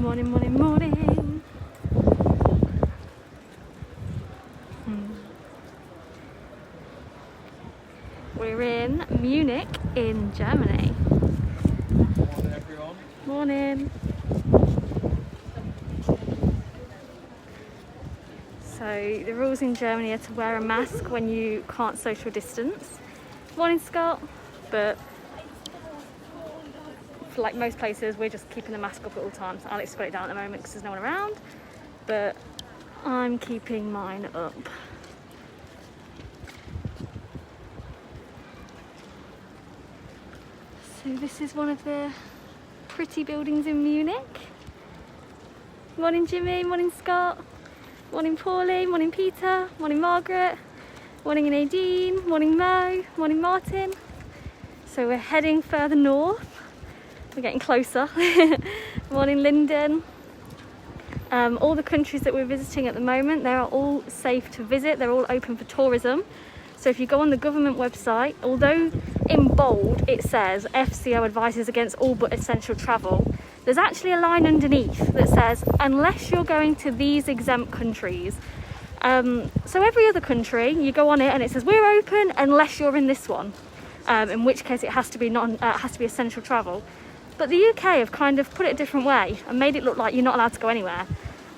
Morning, morning, morning. We're in Munich in Germany. Morning everyone. Morning. So the rules in Germany are to wear a mask when you can't social distance. Morning, Scott. But for like most places, we're just keeping the mask up at all times. Alex has got it down at the moment because there's no one around, but I'm keeping mine up. So this is one of the pretty buildings in Munich. Morning Jimmy, morning Scott, morning Paulie, morning Peter, morning Margaret, morning Nadine, morning Mo, morning Martin. So we're heading further north. We're getting closer. Morning Lyndon. All the countries that we're visiting at the moment, they are all safe to visit. They're all open for tourism. So if you go on the government website, although in bold it says FCO advises against all but essential travel, there's actually a line underneath that says unless you're going to these exempt countries. So every other country, you go on it and it says we're open unless you're in this one, in which case it has to be essential travel. But the UK have kind of put it a different way and made it look like you're not allowed to go anywhere.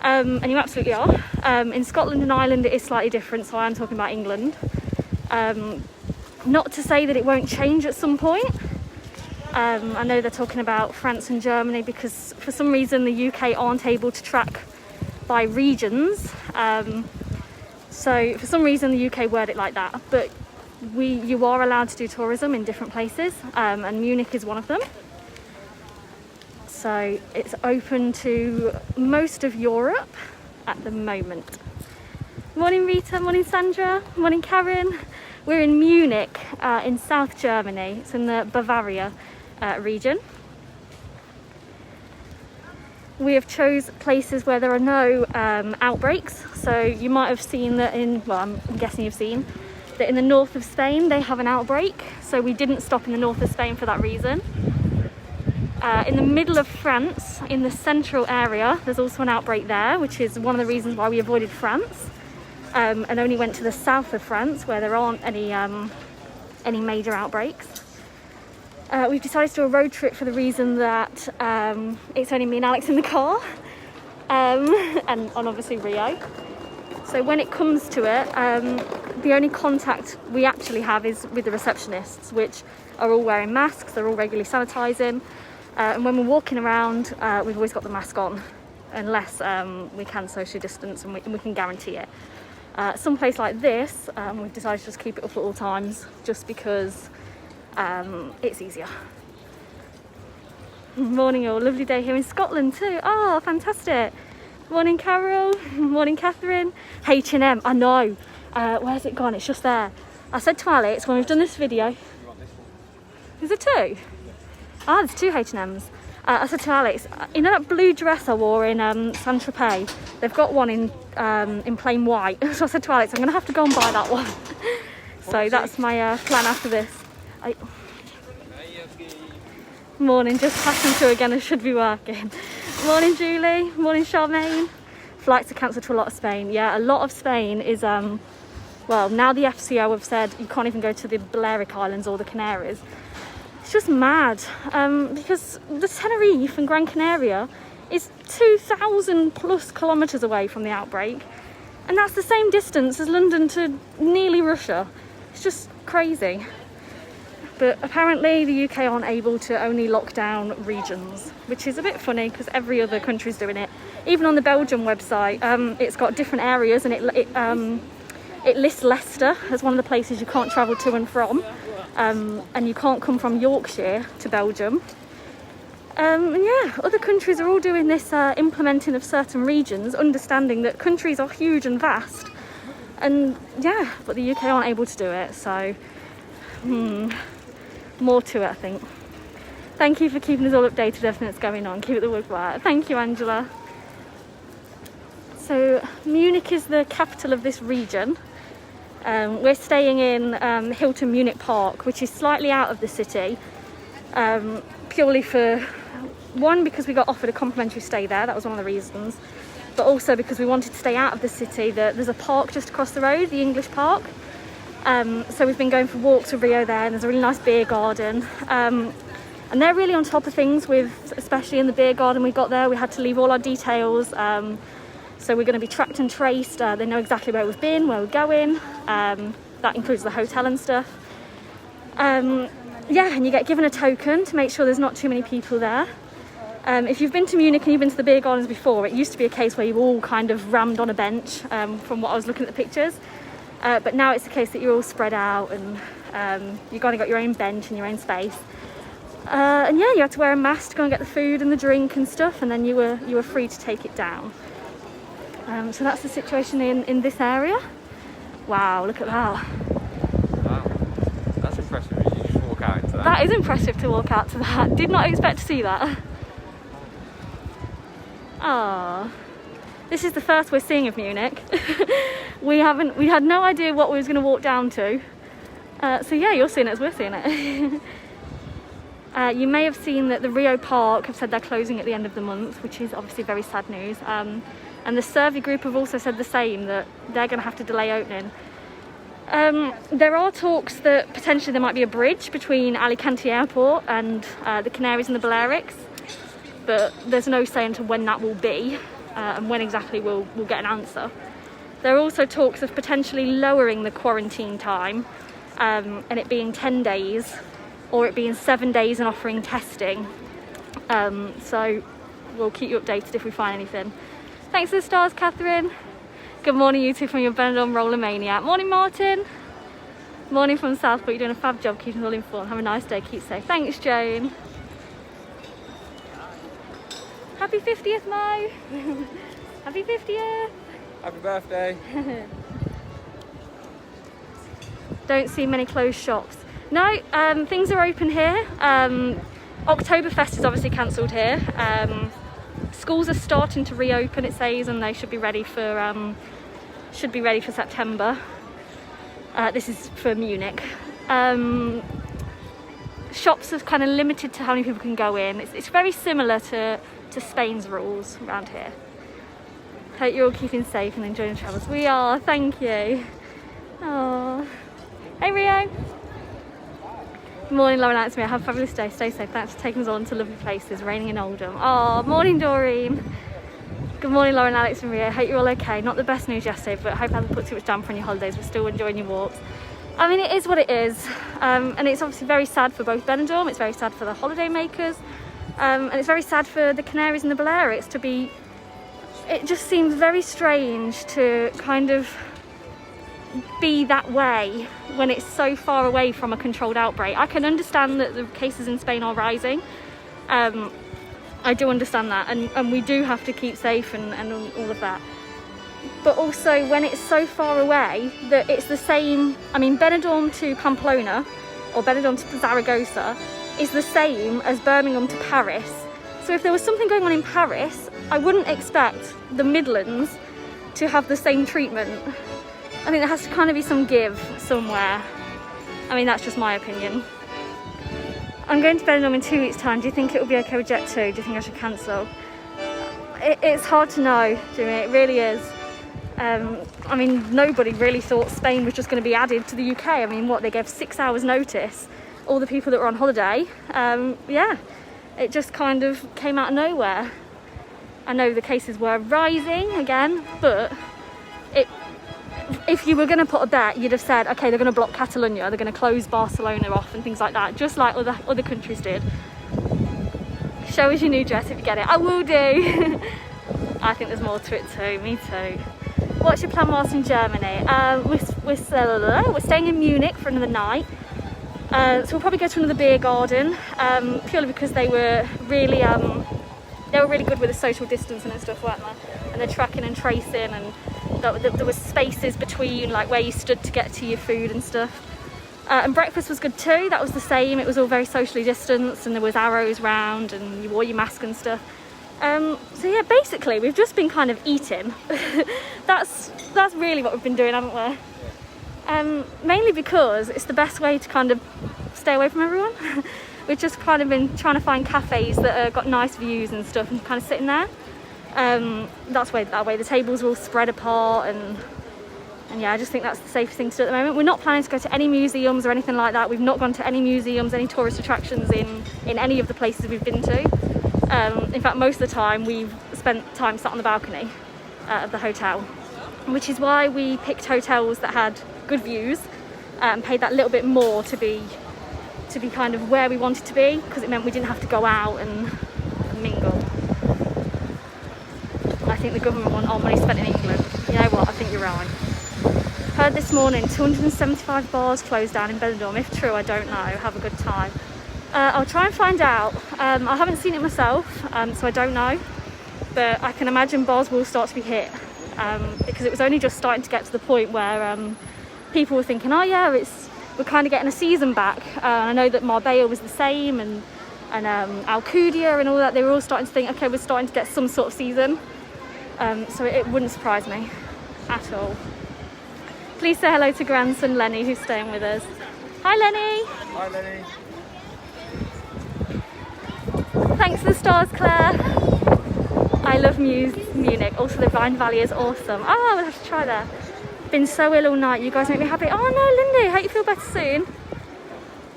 And you absolutely are. In Scotland and Ireland it is slightly different, so I am talking about England. Not to say that it won't change at some point. I know they're talking about France and Germany because for some reason the UK aren't able to track by regions. So for some reason the UK word it like that. But you are allowed to do tourism in different places, and Munich is one of them. So it's open to most of Europe at the moment. Morning Rita, morning Sandra, morning Karen. We're in Munich in South Germany. It's in the Bavaria region. We have chose places where there are no outbreaks. So you might have seen that I'm guessing you've seen that in the north of Spain they have an outbreak. So we didn't stop in the north of Spain for that reason. In the middle of France, in the central area, there's also an outbreak there, which is one of the reasons why we avoided France, and only went to the south of France where there aren't any major outbreaks. We've decided to do a road trip for the reason that it's only me and Alex in the car, and obviously Rio. So when it comes to it, the only contact we actually have is with the receptionists, which are all wearing masks, they're all regularly sanitising. And when we're walking around, we've always got the mask on, unless we can socially distance and we can guarantee it. Some place like this, we've decided to just keep it up at all times, just because it's easier. Morning all, lovely day here in Scotland too. Oh, fantastic. Morning Carol, morning Catherine. H&M, I know. Where's it gone? It's just there. I said to Alex when we've done this video. Is there two? Ah, there's two H&Ms. I said to Alex, you know that blue dress I wore in Saint-Tropez? They've got one in plain white. So I said to Alex, I'm going to have to go and buy that one. So that's my plan after this. Morning, just passing through again, I should be working. Morning Julie, morning Charmaine. Flights are cancelled to a lot of Spain. Yeah, a lot of Spain is, well, now the FCO have said you can't even go to the Balearic Islands or the Canaries. It's just mad, because the Tenerife and Gran Canaria is 2,000 plus kilometres away from the outbreak, and that's the same distance as London to nearly Russia. It's just crazy. But apparently the UK aren't able to only lock down regions, which is a bit funny because every other country's doing it. Even on the Belgium website, it's got different areas, and it lists Leicester as one of the places you can't travel to and from. And you can't come from Yorkshire to Belgium. And yeah, other countries are all doing this implementing of certain regions, understanding that countries are huge and vast. And yeah, but the UK aren't able to do it, so more to it, I think. Thank you for keeping us all updated with everything that's going on. Keep it the woodwork. Thank you, Angela. So Munich is the capital of this region. We're staying in Hilton Munich Park, which is slightly out of the city, purely for One, because we got offered a complimentary stay there, that was one of the reasons, but also because we wanted to stay out of the city. There's a park just across the road, the English Park. So we've been going for walks with Rio there, and there's a really nice beer garden. And they're really on top of things with, especially in the beer garden we got there, we had to leave all our details. So we're going to be tracked and traced. They know exactly where we've been, where we're going. That includes the hotel and stuff. Yeah, and you get given a token to make sure there's not too many people there. If you've been to Munich and you've been to the beer gardens before, it used to be a case where you were all kind of rammed on a bench, from what I was looking at the pictures. But now it's the case that you're all spread out, and you've kind of got your own bench and your own space. And yeah, you had to wear a mask to go and get the food and the drink and stuff, and then you were free to take it down. So that's the situation in this area. Wow, look at that. Wow, that's impressive. You just walk out into that. That is impressive to walk out to that. Did not expect to see that. Ah, this is the first we're seeing of Munich. We had no idea what we was going to walk down to. So yeah, you're seeing it as we're seeing it. You may have seen that the Rio Park have said they're closing at the end of the month, which is obviously very sad news. And the survey group have also said the same, that they're going to have to delay opening. There are talks that potentially there might be a bridge between Alicante Airport and the Canaries and the Balearics, but there's no saying to when that will be, and when exactly we'll get an answer. There are also talks of potentially lowering the quarantine time, and it being 10 days, or it being 7 days and offering testing. So we'll keep you updated if we find anything. Thanks for the stars, Catherine. Good morning, you two from your Benidorm Roller Maniac. Morning, Martin. Morning from Southport. You're doing a fab job keeping us all informed. Have a nice day. Keep safe. Thanks, Joan. Happy 50th, Mo. Happy 50th. Happy birthday. Don't see many closed shops. No, things are open here. Oktoberfest is obviously cancelled here. Schools are starting to reopen, it says, and they should be ready for September. This is for Munich. Shops are kind of limited to how many people can go in. It's very similar to Spain's rules around here. Hope you're all keeping safe and enjoying the travels. We are, thank you. Oh, hey Rio. Morning, Lauren Alex. Have a fabulous day. Stay safe. Thanks for taking us on to lovely places. Raining in Oldham. Oh, morning, Doreen. Good morning, Lauren, Alex and Ria. Hope you're all okay. Not the best news yesterday, but hope I haven't put too much damper on your holidays. We're still enjoying your walks. I mean, it is what it is. And it's obviously very sad for both Benidorm. It's very sad for the holiday makers. And it's very sad for the Canaries and the Balearics to be... It just seems very strange to kind of be that way when it's so far away from a controlled outbreak. I can understand that the cases in Spain are rising. I do understand that, and we do have to keep safe and all of that. But also when it's so far away that it's the same, I mean, Benidorm to Pamplona or Benidorm to Zaragoza is the same as Birmingham to Paris. So if there was something going on in Paris, I wouldn't expect the Midlands to have the same treatment. I think there has to kind of be some give somewhere. I mean, that's just my opinion. I'm going to Benidorm in 2 weeks' time. Do you think it will be okay with Jet 2? Do you think I should cancel? It's hard to know, Jimmy. It really is. I mean, nobody really thought Spain was just going to be added to the UK. I mean, what, they gave 6 hours notice, all the people that were on holiday. Yeah, it just kind of came out of nowhere. I know the cases were rising again, but if you were going to put a bet, you'd have said, okay, they're going to block Catalonia, they're going to close Barcelona off and things like that, just like other countries did. Show us your new dress if you get it. I will do. I think there's more to it too. Me too. What's your plan whilst in Germany? We're staying in Munich for another night. So we'll probably go to another beer garden, purely because they were really good with the social distancing and stuff, weren't they? And the tracking and tracing, and there was spaces between, like where you stood to get to your food and stuff. And breakfast was good too. That was the same. It was all very socially distanced, and there was arrows round, and you wore your mask and stuff. So yeah, basically we've just been kind of eating. That's really what we've been doing, haven't we? Mainly because it's the best way to kind of stay away from everyone. we've just kind of been trying to find cafes that have got nice views and stuff, and kind of sitting there. That way the tables are all spread apart, and yeah, I just think that's the safest thing to do at the moment. We're not planning to go to any museums or anything like that. We've not gone to any museums, any tourist attractions in any of the places we've been to. In fact, most of the time we've spent time sat on the balcony of the hotel, which is why we picked hotels that had good views and paid that little bit more to be kind of where we wanted to be, because it meant we didn't have to go out and mingle. I think the government want our money spent in England. You know what, I think you're right. Heard this morning 275 bars closed down in Benidorm. If true, I don't know. Have a good time. I'll try and find out. I haven't seen it myself, so I don't know, but I can imagine bars will start to be hit, because it was only just starting to get to the point where people were thinking, oh yeah, we're kind of getting a season back. I know that Marbella was the same, and Alcudia and all that. They were all starting to think, okay, we're starting to get some sort of season. So it wouldn't surprise me at all. Please say hello to grandson Lenny, who's staying with us. Hi Lenny. Hi Lenny. Thanks for the stars, Claire. I love Munich. Also the Rhine Valley is awesome. Oh, we'll have to try that. Been so ill all night. You guys make me happy. Oh no, Lindy, hope you feel better soon.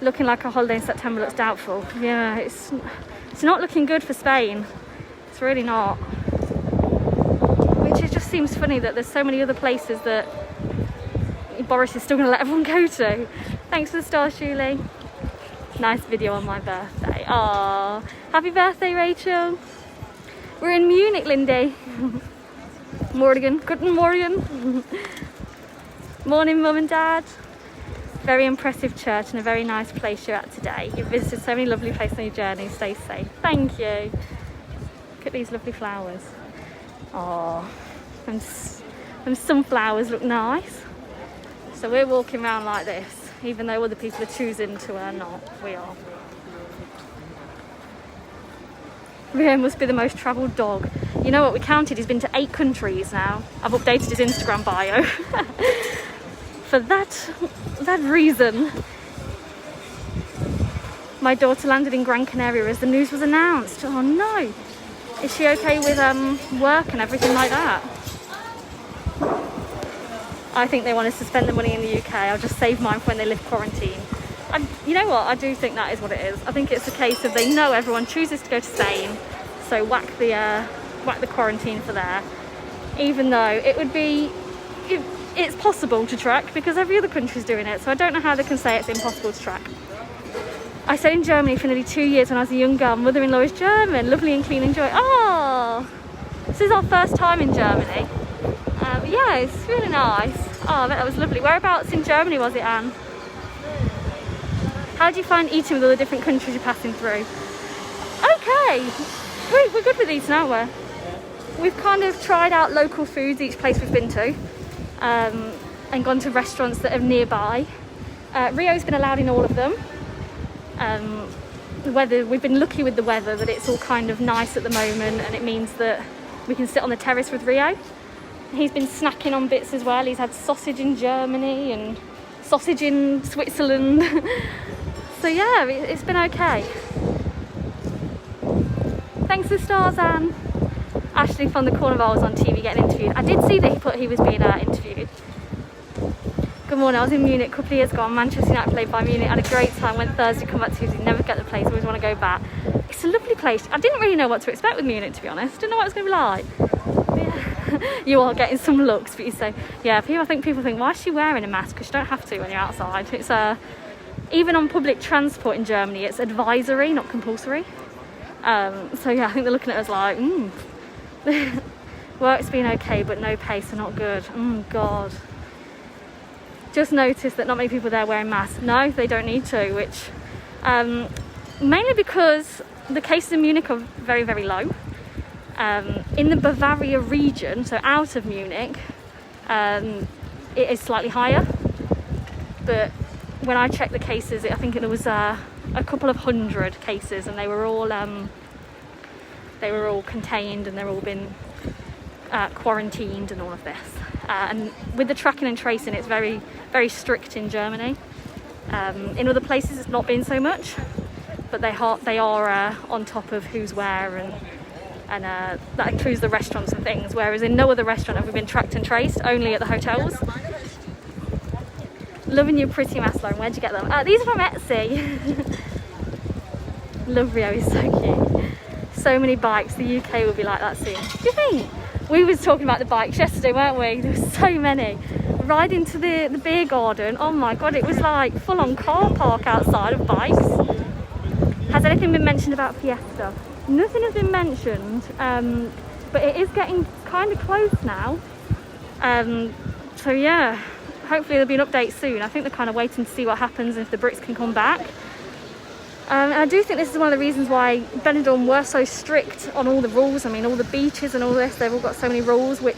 Looking like a holiday in September looks doubtful. Yeah, it's not looking good for Spain. It's really not. Which it just seems funny that there's so many other places that Boris is still going to let everyone go to. Thanks for the stars, Julie. Nice video on my birthday. Aww. Happy birthday, Rachel. We're in Munich, Lindy. Morgen. Guten Morgen. Morning, Mum and Dad. Very impressive church and a very nice place you're at today. You've visited so many lovely places on your journey. Stay safe. Thank you. Look at these lovely flowers. Oh, and sunflowers look nice. So we're walking around like this, even though other people are choosing to not. We are. Rio must be the most travelled dog. You know what, we counted, he's been to 8 countries now. I've updated his Instagram bio. For that reason. My daughter landed in Gran Canaria as the news was announced. Oh no. Is she okay with work and everything like that? I think they want us to spend the money in the UK. I'll just save mine for when they live quarantine. And you know what? I do think that is what it is. I think it's a case of they know everyone chooses to go to Spain, so whack the quarantine for there. Even though it would be, it's possible to track because every other country's doing it. So I don't know how they can say it's impossible to track. I stayed in Germany for nearly 2 years when I was a young girl. Mother-in-law is German. Lovely and clean, enjoy. Oh, this is our first time in Germany. Yeah, it's really nice. Oh, I bet that was lovely. Whereabouts in Germany was it, Anne? How do you find eating with all the different countries you're passing through? Okay, we're good with eating, aren't we? We've kind of tried out local foods each place we've been to, and gone to restaurants that are nearby. Rio's been allowed in all of them. The weather, we've been lucky with the weather that it's all kind of nice at the moment, and it means that we can sit on the terrace with Rio. He's been snacking on bits as well. He's had sausage in Germany and sausage in Switzerland. So yeah, it's been okay. Thanks for the stars, Anne. Ashley from the Carnival was on TV getting interviewed. I did see that he was being interviewed. Good morning, I was in Munich a couple of years ago. Manchester United played by Munich. Had a great time. Went Thursday, come back Tuesday. Never get the place. Always want to go back. It's a lovely place. I didn't really know what to expect with Munich, to be honest. Didn't know what it was going to be like. Yeah. You are getting some looks, but you say, yeah. People think, why is she wearing a mask? Because you don't have to when you're outside. It's even on public transport in Germany, it's advisory, not compulsory. So yeah, I think they're looking at us like, work's been okay, but no pay, so not good. God. Just noticed that not many people there wearing masks. No, they don't need to, which mainly because the cases in Munich are very, very low. In the Bavaria region, so out of Munich, it is slightly higher. But when I checked the cases, I think it was a couple of hundred cases, and they were all contained, and they're all been quarantined and all of this. And with the tracking and tracing, it's very, very strict in Germany. In other places, it's not been so much. but they are on top of who's where, and that includes the restaurants and things, whereas in no other restaurant have we been tracked and traced, only at the hotels. Loving your pretty masks, Lauren. Where'd you get them? These are from Etsy. Love Rio, is so cute. So many bikes. The UK will be like that soon. Do you think? We was talking about the bikes yesterday, weren't we? There were so many. Riding to the beer garden, oh my god, it was like full-on car park outside of bikes. Has anything been mentioned about Fiesta? Nothing has been mentioned, but it is getting kind of close now. So yeah, hopefully there'll be an update soon. I think they're kind of waiting to see what happens if the Brits can come back. And I do think this is one of the reasons why Benidorm were so strict on all the rules. I mean, all the beaches and all this, they've all got so many rules, which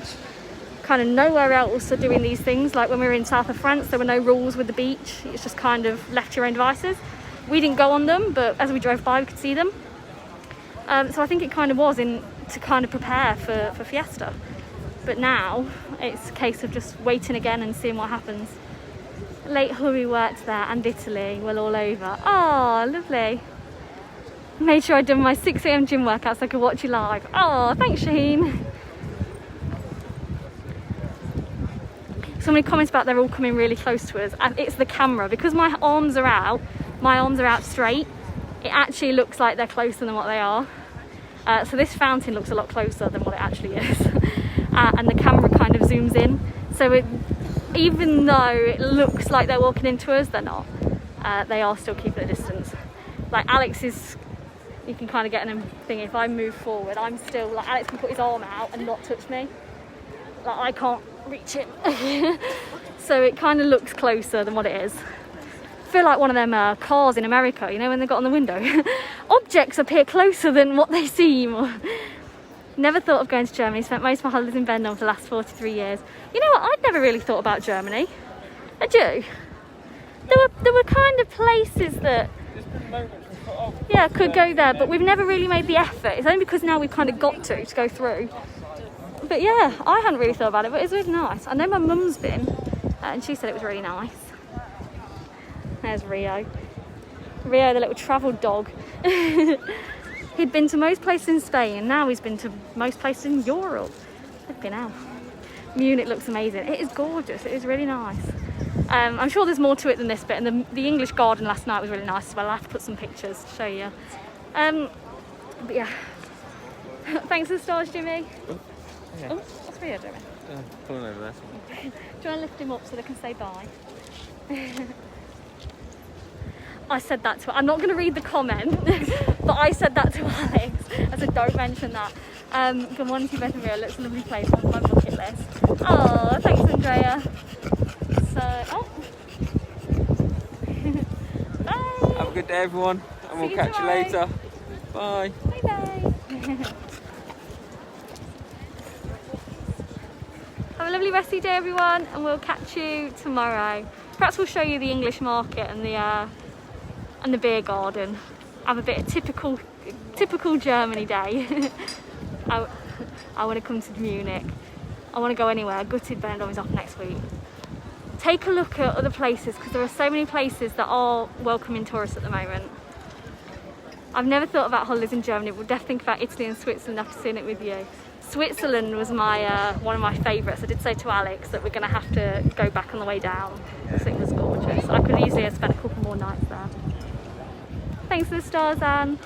kind of nowhere else are doing these things. Like when we were in south of France, there were no rules with the beach. It's just kind of left to your own devices. We didn't go on them, but as we drove by, we could see them. So I think it kind of was to kind of prepare for Fiesta. But now it's a case of just waiting again and seeing what happens. Late Hurry worked there, and Italy, well, all over. Oh, lovely. Made sure I'd done my 6 AM gym workout so I could watch you live. Oh, thanks, Shaheen. So many comments about they're all coming really close to us, and it's the camera. Because my arms are out straight, it actually looks like they're closer than what they are. So this fountain looks a lot closer than what it actually is. And the camera kind of zooms in. So even though it looks like they're walking into us, they're not. They are still keeping a distance. Like Alex is, you can kind of get an thing. If I move forward, I'm still, like Alex can put his arm out and not touch me. Like I can't reach him. So it kind of looks closer than what it is. I feel like one of them cars in America, you know, when they got on the window. Objects appear closer than what they seem. Never thought of going to Germany. Spent most of my holidays in Benidorm for the last 43 years. You know what? I'd never really thought about Germany. Had you? There were kind of places that, yeah, could go there, but we've never really made the effort. It's only because now we've kind of got to go through. But yeah, I hadn't really thought about it, but it's really nice. I know my mum's been, and she said it was really nice. There's Rio. Rio, the little travel dog. He'd been to most places in Spain, and now he's been to most places in Europe. Flipping hell. Munich looks amazing. It is gorgeous. It is really nice. I'm sure there's more to it than this bit, and the English garden last night was really nice as well. I'll have to put some pictures to show you. But yeah. Thanks for the stars, Jimmy. Yeah. Oh, what's Rio doing? Pulling over there. Do you want to lift him up so they can say bye? I said that to her. I'm not going to read the comment, but I said that to Alex. I said, don't mention that. Good morning to you both of you. It looks a lovely place on my bucket list. Oh, thanks, Andrea. So, oh. Bye. Have a good day, everyone, and we'll catch you later. Bye. Bye-bye. Have a lovely rest of your day, everyone, and we'll catch you tomorrow. Perhaps we'll show you the English market and the beer garden. Have a bit of typical Germany day. I want to come to Munich. I want to go anywhere. Gutted Benidorm is off next week. Take a look at other places, because there are so many places that are welcoming tourists at the moment. I've never thought about holidays in Germany, but we'll definitely think about Italy and Switzerland after seeing it with you. Switzerland was my one of my favourites. I did say to Alex that we're going to have to go back on the way down. I think it was gorgeous. I could easily have spent a couple more nights there. Thanks for the stars, Anne.